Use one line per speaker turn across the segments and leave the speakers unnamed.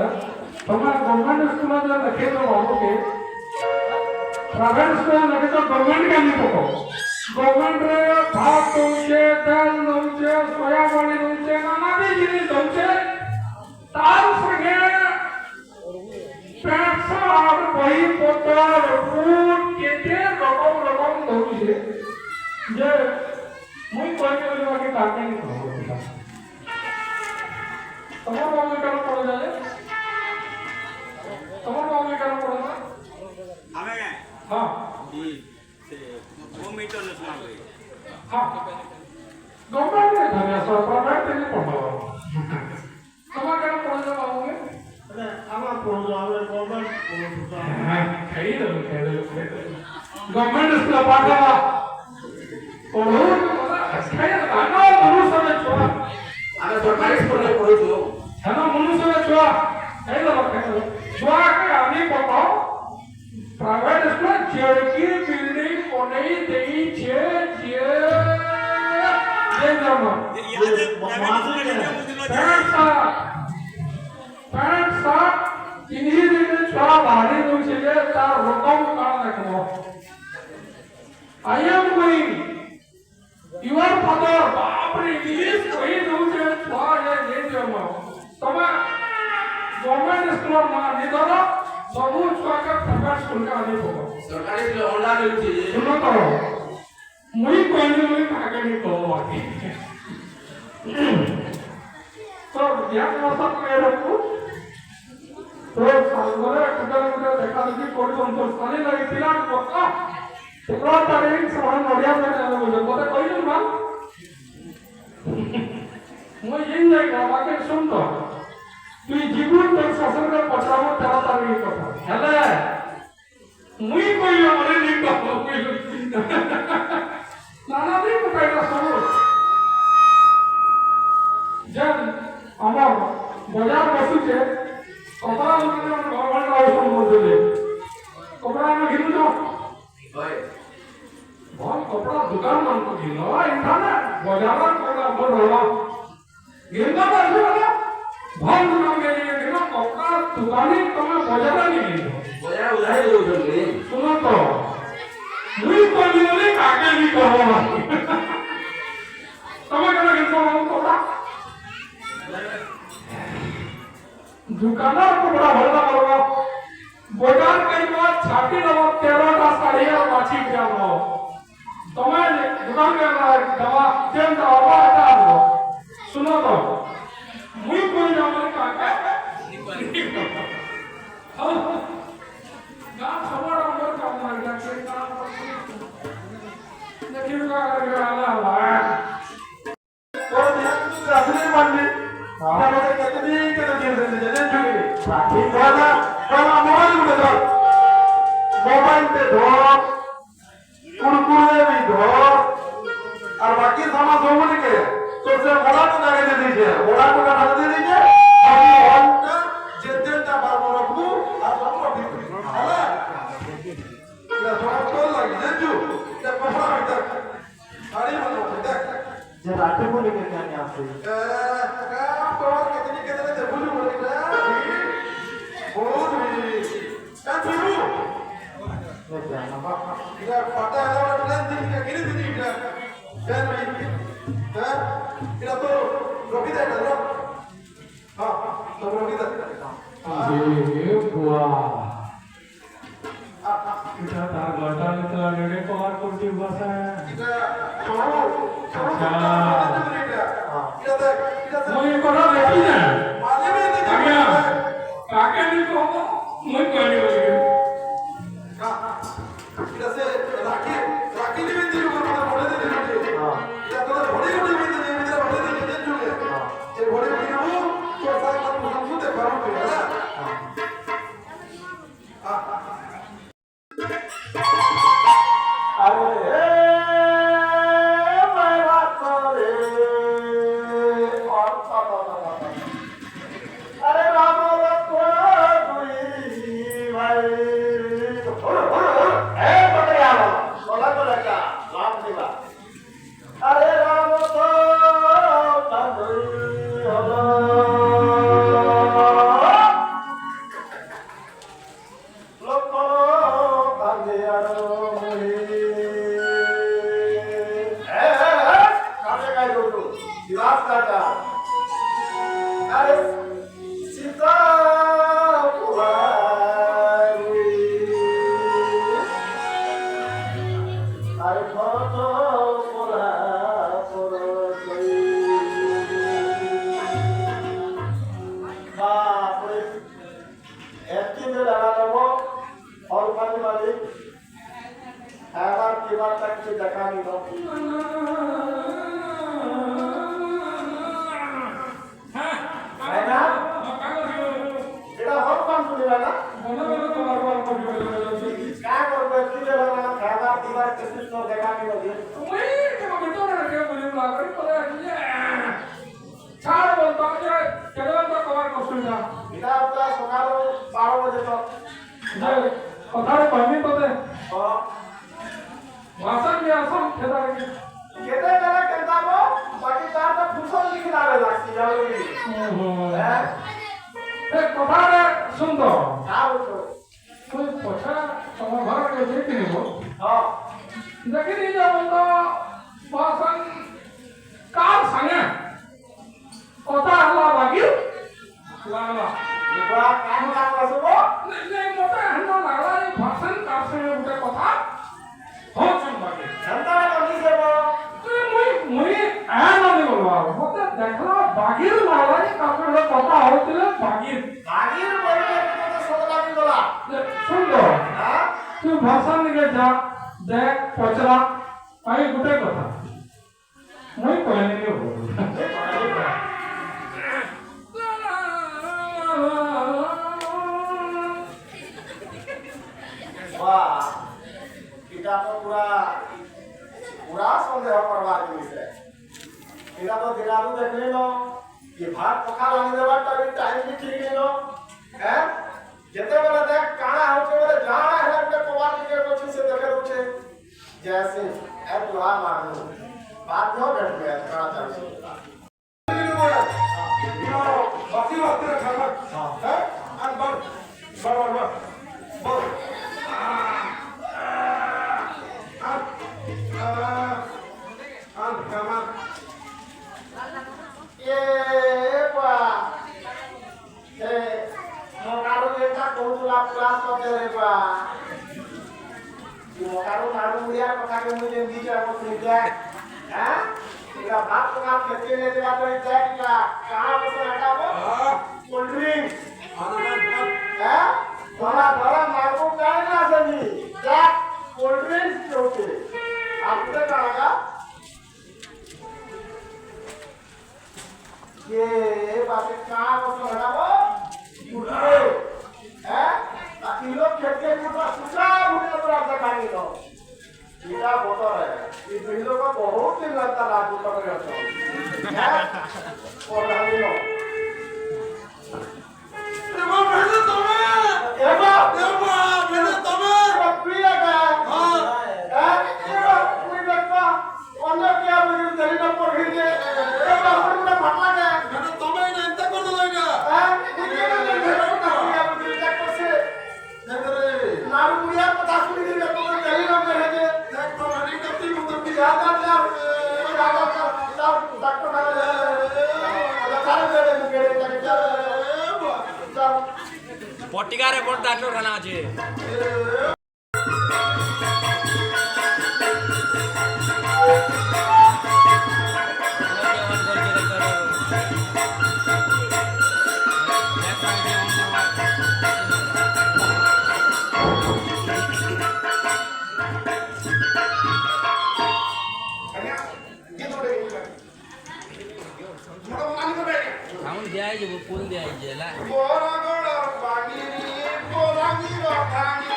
government school लगे तो बाबू के प्राइवेट स्कूल लगे तो गवर्नमेंट का नहीं पको गवर्नमेंट रे भात दउचे तेल दउचे सोयाबीन दउचे नाना भी जिनिस दउचे तार संगे पैसा और बही पत्र फूड केते रकम दउचे जे मुई कोई के बाकी काटे नहीं कहबो तमर बाबू का पड़ जाए तमर बाबू का पड़ जाए
हमें
हां
ये से वो मीटर नसना रे
हां गवर्नमेंट ने धनिया सर प्राइवेट नहीं पढ़ो तमर का पड़ जाए बाबू के
अरे आमा पढ़ो आवे गवर्नमेंट पढ़ो
खाई दो गवर्नमेंट स्कूल पाठा पढ़ो खाई आना मनुष्य में छोड़ा
आमे सरकारी स्कूल में पढ़ो छो
है ना मनुष्य में छोड़ा खाई दो छोड़ा के आनी पढ़ो प्राइवेट स्कूल चेड़की बिल्डिंग कोनई देई छे जे जमा पैसा इन्हीं दिन छोड़ा भारी दो छे तार रकम काढ देखो I am going your father बाप रे इंग्लिश कोई दो छे छोड़ा जे जमा तमे गवर्नमेंट स्कूल में निधर सबू छुआ के प्राइवेट स्कूल का आने पड़ो
सरकारी स्कूल ऑनलाइन होती है
सुनो तो मुई कोई भागे नहीं को आके तो या मौसम में रखो तो सालगरे किलोमीटर देखा देखी कोड़ी तो साली लगी पिला पक्का 17 तारीख समान नडिया में जाने बोले बोले कोई नहीं मां मुई इन जाएगा बाकी सुन तो তুই জীবন তোর শাসনকে পছাবো 13 তারিখ কথা হেলে মুই কইও মনে নি কথা কইলো নানা দিন কইতা সব যেন আমার বাজার বসুছে কপড়া দোকানে আমার গভর্নমেন্ট হাউস মধ্যে কপড়া আমি কিনু তো
হয়
বল কপড়া দোকান মান কো কিনো ইনখানে বাজার কপড়া বড় গেন্দা পারছো না ভাল दुकान के लिए बिना कपड़ा दुकानी तुम्हें बाजार नहीं मिलेगा
बाजार उधारी दो जल्दी
सुनो तो मुई कोई नहीं आगे नहीं कहो तुम्हें क्या लगे तो कपड़ा दुकानदार को बड़ा भला करो बाजार कई बार छाती दवा 13 का साड़ी और माछी क्या लो तुम्हें दुकान के दवा तेल दवा हटा दो सुनो तो मुई कोई जाने काका हां ना खबर और काम मार गया के काम देखिए का आला है
तो असली मंडी हां तो कितनी जने जुड़ी ठीक है ना कल मोबाइल में दो मोबाइल पे दो कुरकुरे भी दो और बाकी सामान दो बोल के तो से बड़ा को लगा दे दीजिए बड़ा को लगा दे दीजिए अभी घंटा जेतेटा बाबू रखू और सब बिक्री है ना थोड़ा तो लगी देखो ये कपड़ा इधर साड़ी बनो इधर
जे राखे को लेके क्या नहीं आते
काम तो कितनी दे बुझू बोल के बहुत भी क्या चुरू
नहीं जाना
इधर पता है और प्लान दिन के गिरी दिन इधर क्या नहीं है इधर तो रोकी दे इधर हां तो रोकी दे
ये बुआ इधर तार घटा निकला नेड़े पार कोटी बस है
इधर
মই এই কথা দেখি না কাকে নি কব মই কই দিব কথারে কইমি তোতে ভাষা কি আসম খেদা
কেতে গেলে কেতাবো বাকি তার তো ফুসল লিখি নাবে লাগছি জানি
কথারে শুনতো
আর তো
তুই পছা তোমার ঘরে দেখি নিব
হ্যাঁ
দেখি নি যাব তো ভাষণ কার সঙ্গে কথা হলা বাকি লাগলা
এবার কাম কাম আসবো
नहीं मोटा हन्ना लागला ये भाषण कार सঙ্গে उठे কথা होचन बाकी
संतान कमी से वो
তুই মুই আনি বলবা মতে দেখলা বাগির লাগলা যে কাপড়ে কথা হইছিল বাগির
আগের বলে তো সদলা বিন্দলা
সুন্দর
হ্যাঁ
তুই ভাষণ দিকে যা দেখ পচরা পাই গুটে কথা মুই কইনি নি বল
वाह এটা তো পুরা সন্দেহ করবার জিনিস এটা তো দিনালু দেখলি ন কি ভাত পখাল আনি দেবার টাইম भी ठीक नहीं नो हैं যেতেবেলে দেখ কানা হচ্ছে বলে জানা হেলা একটা কবার দিকে করছে সে দেখে রুছে जैसे ए दुआ मांगो बात हो बैठ गया काना चाहे बाकी बात तेरा खाना हैं अन बर ये बात कहाँ बस हटाओ उठे हैं ताकि लोग खेत के पूरा सुचा भूले तो आप खाएंगे तो इतना बोतल है ये बिल्लो का बहुत दिन लगता है रात को करते हैं और हम लोग एवं मैंने तुम्हें प्रिय का हाँ एवं कोई लगता अन्य क्या मुझे तेरी नंबर भेजे एवं मुझे भटला गया मैंने तुम्हें नहीं इंतज़ार कर दिया क्या मुझे नहीं भेजो क्या मुझे चेक कर से नारू मुझे पता सुनी थी कि तुम्हें तेरी नंबर भेजे देख तो मैंने कभी मुझे भी याद आ गया डॉक्टर का सारे मेरे मुझे चल
পটিকারে বড় ডাক্তার খানা আছে ফুল দিয়ে জেলা
বরগড় বাগিরি বরাঙ্গির খানি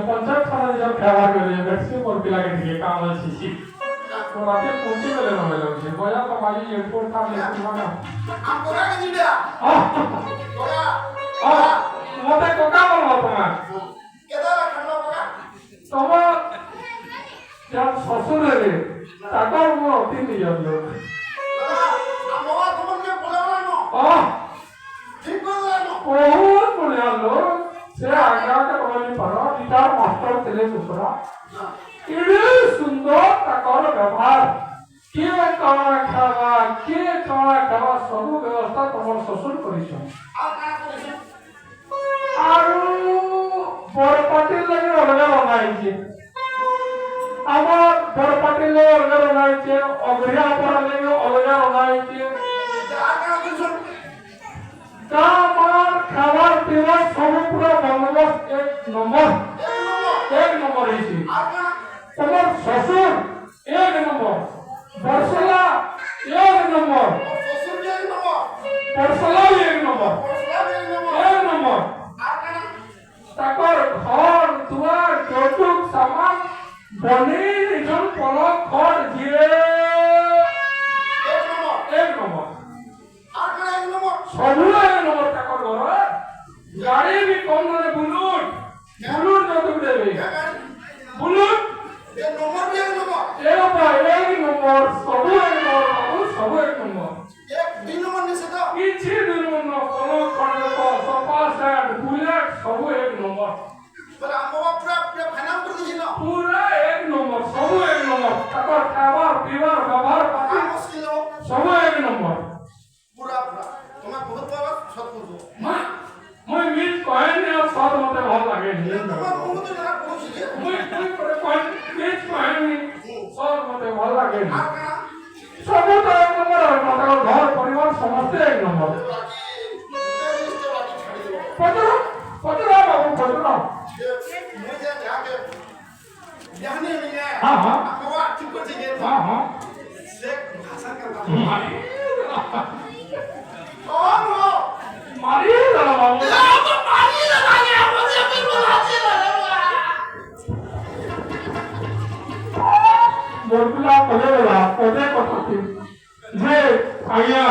पंचायत थाना जब खेवा करे वैसे और पिला के दिए काम है सीसी तो रात में पहुंचे वाले ना वाले उसे बोला तो भाई एयरपोर्ट था ले सुना
हम कोरा के दिया कोरा
मते कोका बोल तुम्हारा
केदा खंडो कोरा
तब जब ससुर रे ताकर वो तीन दिया लो
আমवा तुमन में बोलावला नो ठीक बोलला नो
बहुत बढ़िया लो से आज्ञा के बोली पर गिटार मास्टर तेले दूसरा इडे सुंदर ताकर व्यवहार के कणा खावा सब व्यवस्था तमर ससुर करिछ आरु बरपाटी लगे अलगा बनाइछे আমার বরপাটি লে অলগা बनाइछे अगरिया पर लगे अलगा बनाइछे কামার খাবার পিবার সব পুরো বন্দোবস্ত এক নম্বর হয়েছে তোমার শ্বশুর এক নম্বর বর্ষলা এক নম্বর বর্ষলা এক নম্বর তারপর ঘর দুয়ার যৌতুক সামান বনি নিজন পলক ঘর দিয়ে এক নম্বর सबुला एक नंबर ताकर घर गाड़ी भी कम ने बुलुट जो तुम देबे बुलुट
ये नंबर भी एक नंबर
एक भाई एक नंबर सब एक नंबर
एक दिन नंबर नहीं से तो
किछि दिन न कोनो खंड को सोफा सेट बुलेट सब एक नंबर
पर हमवा पूरा पूरा फाइनल कर दी ना
पूरा एक नंबर सब एक नंबर ताकर खावा पीवा व्यवहार पाती
मुश्किल हो
सब एक नंबर
पूरा पूरा तुम्हें बहुत बाबा सत कर दो
मैं मिस कहने और साथ मते भल लागे
तुम्हें बहुत जरा पहुंच गया
मैं पर पॉइंट मिस कहने साथ मते भल लागे
आका
सब तो एक नंबर है मतलब घर परिवार समस्त एक नंबर पतरा बाबू पतरा
मुझे जाके जाने में है
हां हां
हमवा ठीक को चाहिए
हां
से भाषा करता
कौन हो मारिए जरा बाबू
मारिए लगा गया मुझे फिर बुलाते लगा
बोलला पले वाला पदे कथि जे आया